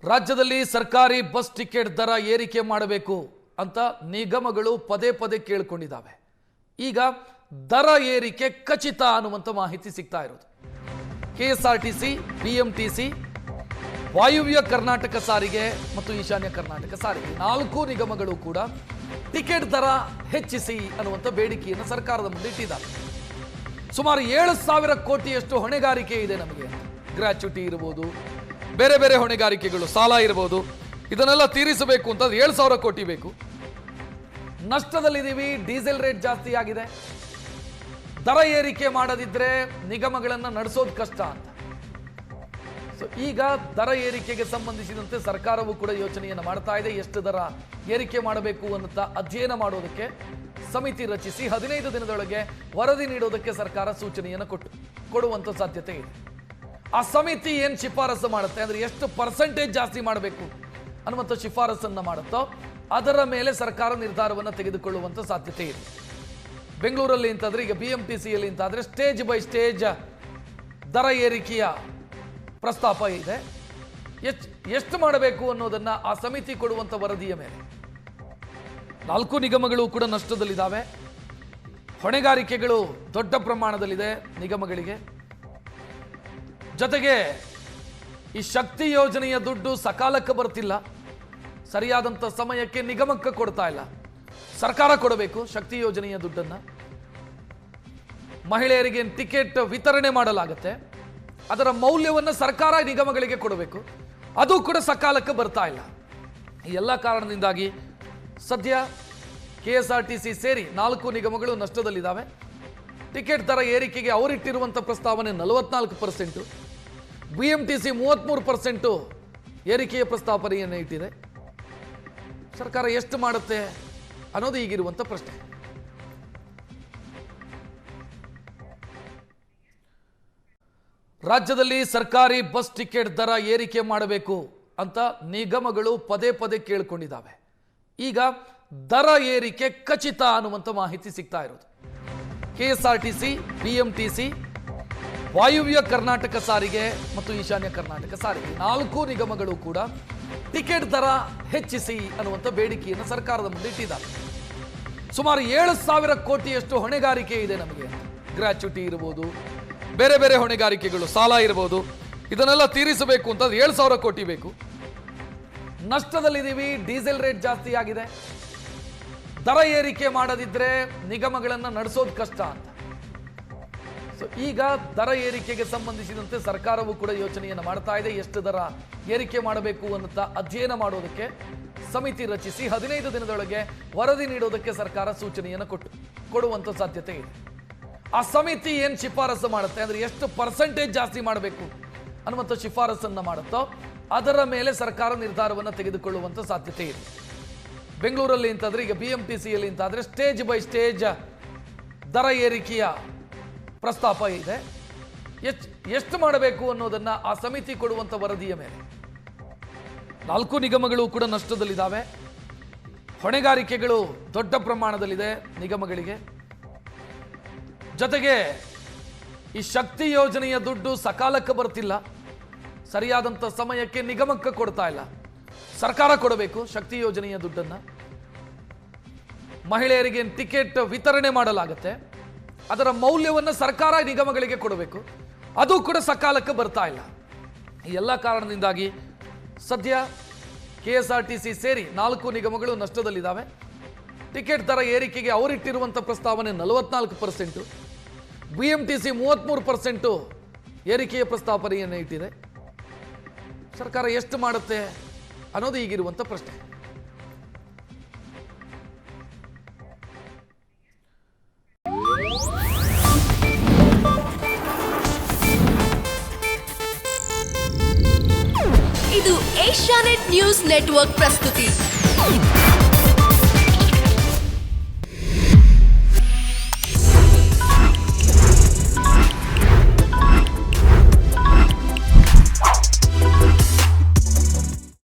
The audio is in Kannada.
ರಾಜ್ಯದಲ್ಲಿ ಸರ್ಕಾರಿ ಬಸ್ ಟಿಕೆಟ್ ದರ ಏರಿಕೆ ಮಾಡಬೇಕು ಅಂತ ನಿಗಮಗಳು ಪದೇ ಪದೇ ಕೇಳಿಕೊಂಡಿದ್ದಾವೆ. ಈಗ ದರ ಏರಿಕೆ ಖಚಿತ ಅನ್ನುವಂತ ಮಾಹಿತಿ ಸಿಗ್ತಾ ಇರೋದು. ಕೆಎಸ್ಆರ್ಟಿಸಿ, ಬಿಎಂಟಿಸಿ, ವಾಯುವ್ಯ ಕರ್ನಾಟಕ ಸಾರಿಗೆ ಮತ್ತು ಈಶಾನ್ಯ ಕರ್ನಾಟಕ ಸಾರಿಗೆ 4 ನಿಗಮಗಳು ಕೂಡ ಟಿಕೆಟ್ ದರ ಹೆಚ್ಚಿಸಿ ಅನ್ನುವಂತ ಬೇಡಿಕೆಯನ್ನು ಸರ್ಕಾರದ ಮುಂದೆ ಇಟ್ಟಿದ್ದಾರೆ. ಸುಮಾರು 7,000 ಕೋಟಿಯಷ್ಟು ಹೊಣೆಗಾರಿಕೆ ಇದೆ ನಮಗೆ. ಗ್ರಾಚ್ಯುಟಿ ಇರಬಹುದು, ಬೇರೆ ಬೇರೆ ಹೊಣೆಗಾರಿಕೆಗಳು, ಸಾಲ ಇರಬಹುದು, ಇದನ್ನೆಲ್ಲ ತೀರಿಸಬೇಕು ಅಂತ 7,000 ಕೋಟಿ ಬೇಕು. ನಷ್ಟದಲ್ಲಿದ್ದೀವಿ, ಡೀಸೆಲ್ ರೇಟ್ ಜಾಸ್ತಿ ಆಗಿದೆ, ದರ ಏರಿಕೆ ಮಾಡದಿದ್ರೆ ನಿಗಮಗಳನ್ನು ನಡೆಸೋದು ಕಷ್ಟ ಅಂತ. ಸೊ ಈಗ ದರ ಏರಿಕೆಗೆ ಸಂಬಂಧಿಸಿದಂತೆ ಸರ್ಕಾರವು ಕೂಡ ಯೋಚನೆಯನ್ನು ಮಾಡ್ತಾ ಇದೆ. ಎಷ್ಟು ದರ ಏರಿಕೆ ಮಾಡಬೇಕು ಅಂತ ಅಧ್ಯಯನ ಮಾಡೋದಕ್ಕೆ ಸಮಿತಿ ರಚಿಸಿ 15 ದಿನದೊಳಗೆ ವರದಿ ನೀಡೋದಕ್ಕೆ ಸರ್ಕಾರ ಸೂಚನೆಯನ್ನು ಕೊಡುವಂತ ಸಾಧ್ಯತೆ ಇದೆ. ಆ ಸಮಿತಿ ಏನು ಶಿಫಾರಸು ಮಾಡುತ್ತೆ ಅಂದ್ರೆ ಎಷ್ಟು ಪರ್ಸೆಂಟೇಜ್ ಜಾಸ್ತಿ ಮಾಡಬೇಕು ಅನ್ನುವಂಥ ಶಿಫಾರಸನ್ನು ಮಾಡುತ್ತೋ ಅದರ ಮೇಲೆ ಸರ್ಕಾರ ನಿರ್ಧಾರವನ್ನು ತೆಗೆದುಕೊಳ್ಳುವಂಥ ಸಾಧ್ಯತೆ ಇದೆ. ಬೆಂಗಳೂರಲ್ಲಿ ಇಂತಾದ್ರೆ, ಈಗ ಬಿಎಂಟಿಸಿಯಲ್ಲಿ ಇಂತಾದ್ರೆ ಸ್ಟೇಜ್ ಬೈ ಸ್ಟೇಜ್ ದರ ಏರಿಕೆಯ ಪ್ರಸ್ತಾಪ ಇದೆ. ಎಷ್ಟು ಮಾಡಬೇಕು ಅನ್ನೋದನ್ನ ಆ ಸಮಿತಿ ಕೊಡುವಂಥ ವರದಿಯ ಮೇಲೆ. 4 ನಿಗಮಗಳು ಕೂಡ ನಷ್ಟದಲ್ಲಿದ್ದಾವೆ. ಹೊಣೆಗಾರಿಕೆಗಳು ದೊಡ್ಡ ಪ್ರಮಾಣದಲ್ಲಿದೆ ನಿಗಮಗಳಿಗೆ. ಜೊತೆಗೆ ಈ ಶಕ್ತಿ ಯೋಜನೆಯ ದುಡ್ಡು ಸಕಾಲಕ್ಕೆ ಬರ್ತಿಲ್ಲ, ಸರಿಯಾದಂಥ ಸಮಯಕ್ಕೆ ನಿಗಮಕ್ಕೆ ಕೊಡ್ತಾ ಇಲ್ಲ. ಸರ್ಕಾರ ಕೊಡಬೇಕು ಶಕ್ತಿ ಯೋಜನೆಯ ದುಡ್ಡನ್ನು. ಮಹಿಳೆಯರಿಗೆ ಟಿಕೆಟ್ ವಿತರಣೆ ಮಾಡಲಾಗುತ್ತೆ, ಅದರ ಮೌಲ್ಯವನ್ನು ಸರ್ಕಾರ ನಿಗಮಗಳಿಗೆ ಕೊಡಬೇಕು, ಅದು ಕೂಡ ಸಕಾಲಕ್ಕೆ ಬರ್ತಾ ಇಲ್ಲ. ಈ ಎಲ್ಲ ಕಾರಣದಿಂದಾಗಿ ಸದ್ಯ ಕೆಎಸ್ಆರ್ಟಿಸಿ ಸೇರಿ 4 ನಿಗಮಗಳು ನಷ್ಟದಲ್ಲಿದ್ದಾವೆ. ಟಿಕೆಟ್ ದರ ಏರಿಕೆಗೆ ಅವರಿಟ್ಟಿರುವಂಥ ಪ್ರಸ್ತಾವನೆ 44%, ಬಿಎಂಟಿಸಿ 33% ಏರಿಕೆಯ ಪ್ರಸ್ತಾವನೆಯನ್ನು ಇಟ್ಟಿದೆ. ಸರ್ಕಾರ ಎಷ್ಟು ಮಾಡುತ್ತೆ ಅನ್ನೋದು ಈಗಿರುವಂಥ ಪ್ರಶ್ನೆ. ರಾಜ್ಯದಲ್ಲಿ ಸರ್ಕಾರಿ ಬಸ್ ಟಿಕೆಟ್ ದರ ಏರಿಕೆ ಮಾಡಬೇಕು ಅಂತ ನಿಗಮಗಳು ಪದೇ ಪದೇ ಕೇಳಿಕೊಂಡಿದ್ದಾವೆ. ಈಗ ದರ ಏರಿಕೆ ಖಚಿತ ಅನ್ನುವಂಥ ಮಾಹಿತಿ ಸಿಗ್ತಾ ಇರೋದು. ಕೆಎಸ್ಆರ್ಟಿಸಿ, ಬಿಎಂಟಿಸಿ, ವಾಯುವ್ಯ ಕರ್ನಾಟಕ ಸಾರಿಗೆ ಮತ್ತು ಈಶಾನ್ಯ ಕರ್ನಾಟಕ ಸಾರಿಗೆ 4 ನಿಗಮಗಳು ಕೂಡ ಟಿಕೆಟ್ ದರ ಹೆಚ್ಚಿಸಿ ಅನ್ನುವಂಥ ಬೇಡಿಕೆಯನ್ನು ಸರ್ಕಾರದ ಮುಂದೆ ಇಟ್ಟಿದ್ದಾರೆ. ಸುಮಾರು 7,000 ಕೋಟಿಯಷ್ಟು ಹೊಣೆಗಾರಿಕೆ ಇದೆ ನಮಗೆ. ಗ್ರಾಚ್ಯುಟಿ ಇರಬಹುದು, ಬೇರೆ ಬೇರೆ ಹೊಣೆಗಾರಿಕೆಗಳು, ಸಾಲ ಇರಬಹುದು, ಇದನ್ನೆಲ್ಲ ತೀರಿಸಬೇಕು ಅಂತ 7,000 ಕೋಟಿ ಬೇಕು. ನಷ್ಟದಲ್ಲಿದ್ದೀವಿ, ಡೀಸೆಲ್ ರೇಟ್ ಜಾಸ್ತಿ ಆಗಿದೆ, ದರ ಏರಿಕೆ ಮಾಡದಿದ್ರೆ ನಿಗಮಗಳನ್ನು ನಡೆಸೋದು ಕಷ್ಟ ಅಂತ. ಸೊ ಈಗ ದರ ಏರಿಕೆಗೆ ಸಂಬಂಧಿಸಿದಂತೆ ಸರ್ಕಾರವು ಕೂಡ ಯೋಚನೆಯನ್ನು ಮಾಡ್ತಾ ಇದೆ. ಎಷ್ಟು ದರ ಏರಿಕೆ ಮಾಡಬೇಕು ಅಂತ ಅಧ್ಯಯನ ಮಾಡೋದಕ್ಕೆ ಸಮಿತಿ ರಚಿಸಿ 15 ದಿನದೊಳಗೆ ವರದಿ ನೀಡೋದಕ್ಕೆ ಸರ್ಕಾರ ಸೂಚನೆಯನ್ನು ಕೊಡುವಂತ ಸಾಧ್ಯತೆ ಇದೆ. ಆ ಸಮಿತಿ ಏನು ಶಿಫಾರಸು ಮಾಡುತ್ತೆ ಅಂದ್ರೆ ಎಷ್ಟು ಪರ್ಸೆಂಟೇಜ್ ಜಾಸ್ತಿ ಮಾಡಬೇಕು ಅನ್ನುವಂಥ ಶಿಫಾರಸನ್ನು ಮಾಡುತ್ತೋ ಅದರ ಮೇಲೆ ಸರ್ಕಾರ ನಿರ್ಧಾರವನ್ನು ತೆಗೆದುಕೊಳ್ಳುವಂತ ಸಾಧ್ಯತೆ ಇದೆ. ಬೆಂಗಳೂರಲ್ಲಿ ಇಂತಾದ್ರೆ, ಈಗ ಬಿಎಂಟಿಸಿಯಲ್ಲಿ ಇಂತಾದ್ರೆ ಸ್ಟೇಜ್ ಬೈ ಸ್ಟೇಜ್ ದರ ಏರಿಕೆಯ ಪ್ರಸ್ತಾಪ ಇದೆ. ಎಷ್ಟು ಮಾಡಬೇಕು ಅನ್ನೋದನ್ನ ಆ ಸಮಿತಿ ಕೊಡುವಂಥ ವರದಿಯ ಮೇಲೆ. 4 ನಿಗಮಗಳು ಕೂಡ ನಷ್ಟದಲ್ಲಿದ್ದಾವೆ. ಹೊಣೆಗಾರಿಕೆಗಳು ದೊಡ್ಡ ಪ್ರಮಾಣದಲ್ಲಿದೆ ನಿಗಮಗಳಿಗೆ. ಜೊತೆಗೆ ಈ ಶಕ್ತಿ ಯೋಜನೆಯ ದುಡ್ಡು ಸಕಾಲಕ್ಕೆ ಬರ್ತಿಲ್ಲ, ಸರಿಯಾದಂಥ ಸಮಯಕ್ಕೆ ನಿಗಮಕ್ಕೆ ಕೊಡ್ತಾ ಇಲ್ಲ. ಸರ್ಕಾರ ಕೊಡಬೇಕು ಶಕ್ತಿ ಯೋಜನೆಯ ದುಡ್ಡನ್ನು. ಮಹಿಳೆಯರಿಗೆ ಟಿಕೆಟ್ ವಿತರಣೆ ಮಾಡಲಾಗುತ್ತೆ, ಅದರ ಮೌಲ್ಯವನ್ನು ಸರ್ಕಾರ ನಿಗಮಗಳಿಗೆ ಕೊಡಬೇಕು, ಅದು ಕೂಡ ಸಕಾಲಕ್ಕೆ ಬರ್ತಾ ಇಲ್ಲ. ಈ ಎಲ್ಲ ಕಾರಣದಿಂದಾಗಿ ಸದ್ಯ ಕೆಎಸ್ಆರ್ಟಿಸಿ ಸೇರಿ 4 ನಿಗಮಗಳು ನಷ್ಟದಲ್ಲಿದ್ದಾವೆ. ಟಿಕೆಟ್ ದರ ಏರಿಕೆಗೆ ಅವರಿಟ್ಟಿರುವಂಥ ಪ್ರಸ್ತಾವನೆ 44%, ಬಿಎಂಟಿಸಿ 33% ಏರಿಕೆಯ ಪ್ರಸ್ತಾವನೆಯನ್ನು ಇಟ್ಟಿದೆ. ಸರ್ಕಾರ ಎಷ್ಟು ಮಾಡುತ್ತೆ ಅನ್ನೋದು ಈಗಿರುವಂಥ ಪ್ರಶ್ನೆ. ಇದು ಏಷ್ಯಾನೆಟ್ ನ್ಯೂಸ್ ನೆಟ್ವರ್ಕ್ ಪ್ರಸ್ತುತಿ.